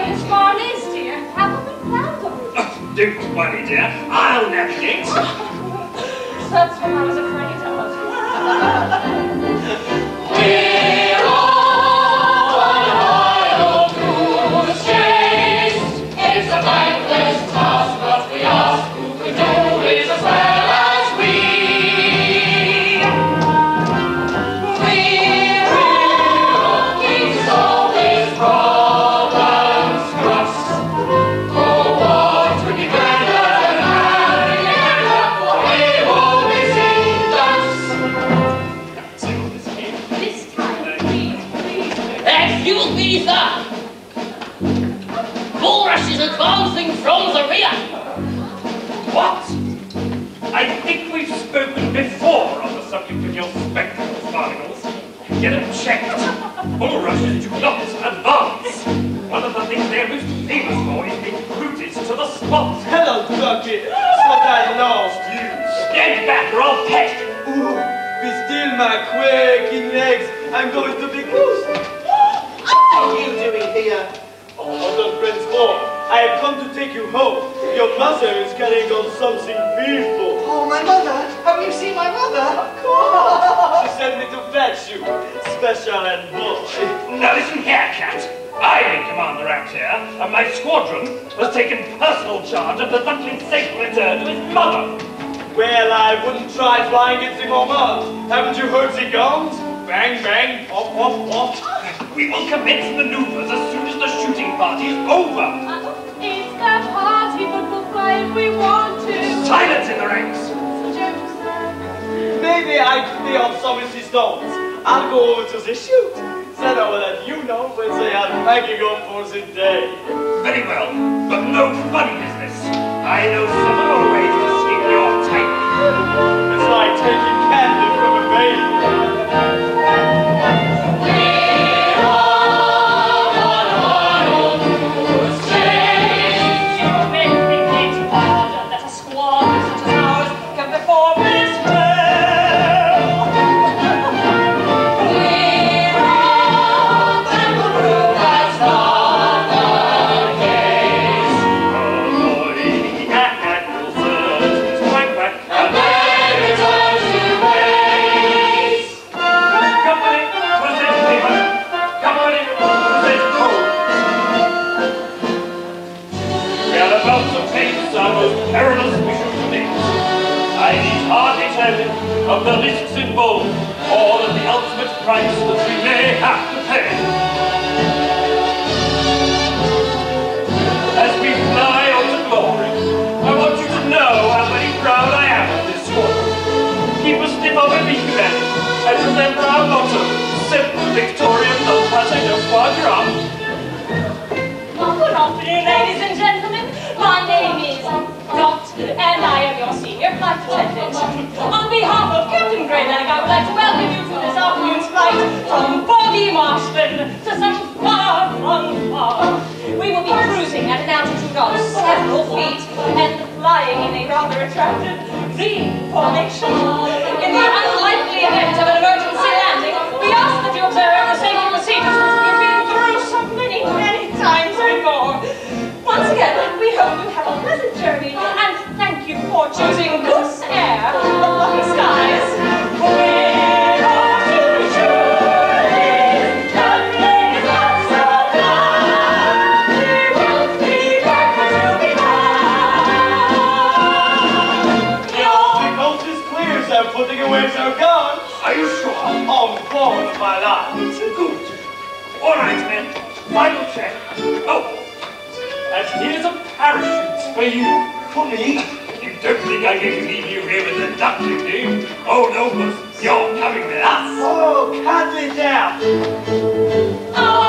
Which one is, dear? Haven't we planned on it? Don't worry, dear. I'll navigate. That's what I was afraid of. We're on a wild goose chase. It's a thankless task, but we ask who can do it as well as we. We're always problems crossed. Oh, what would be better than having together? We won't be seen dance. This time, please. Excuse me, sir. Bulrush is advancing from the rear. What? I think we've spoken before on the subject of your spectacles, Barnacles. Get them checked. Bulrushes do not advance. One of the things they're most famous for is being rooted to the spot. Hello, Ducky. Thought I lost you. Stand back or I'll pet you. Ooh, be still, my quaking legs. I'm going to be Goose. What are you doing here? Oh, what are friends for? I have come to take you home. Your mother is carrying on something fearful. Oh, my mother! Have you seen my mother? Of course. She sent me to fetch you. Special and boy. Now listen here, cat. I'm in command around here, and my squadron has taken personal charge of the duckling's safe return to his mother. Well, I wouldn't try flying it the moment. Haven't you heard the guns? Bang, bang, pop, pop, pop. We will commence maneuvers as soon as the shooting party is over. It's the party, but we'll fly if we want to. Silence in the ranks. It's a joke, sir. Maybe I could be of some assistance. I'll go over to the shoot. Then I will let you know when they are packing up for the day. Very well, but no funny business. I know some other way to escape your type. It's like taking candy from a baby. We're all on a wild goose chase. You may think it's harder that a squad such as ours can perform this well. We're all kangaroo, that's not the case. The cat will search his quack quack, And then returns to base. company, present paper. Company, present code. We are about to face our most perilous mission to date. I need hardly tell you of the risks involved, or of the ultimate price that we may have to pay. As we fly on to glory, I want you to know how very proud I am of this squadron. Keep a stiff upper beak, men, and remember our motto, simple Victoria non passage of foie gras. Good afternoon, ladies and gentlemen. My name is Dot, and I am your senior flight attendant. On behalf of Captain Greylag, I would like to welcome you to this afternoon's flight from foggy marshland to some far flung far. We will be cruising at an altitude of several feet and flying in a rather attractive V formation. In the unlikely event of an emergency landing, we ask that you observe the safety procedures which we've been through so many, many times before. Once again, we hope you have a pleasant journey, and thank you for choosing Goose Air, the lucky skies. We're off to journeys, nothing is not so bad. We won't be back until we land. The coast is clear, so I'm putting away their guns. Are you sure? On board of my life. Good. All right, men. Final check. Oh, and here's a parachute for you. For me? You don't think I'm going to leave you here with the duckling, do you? Oh, no, but you're coming with us. Oh, cut it down. Oh,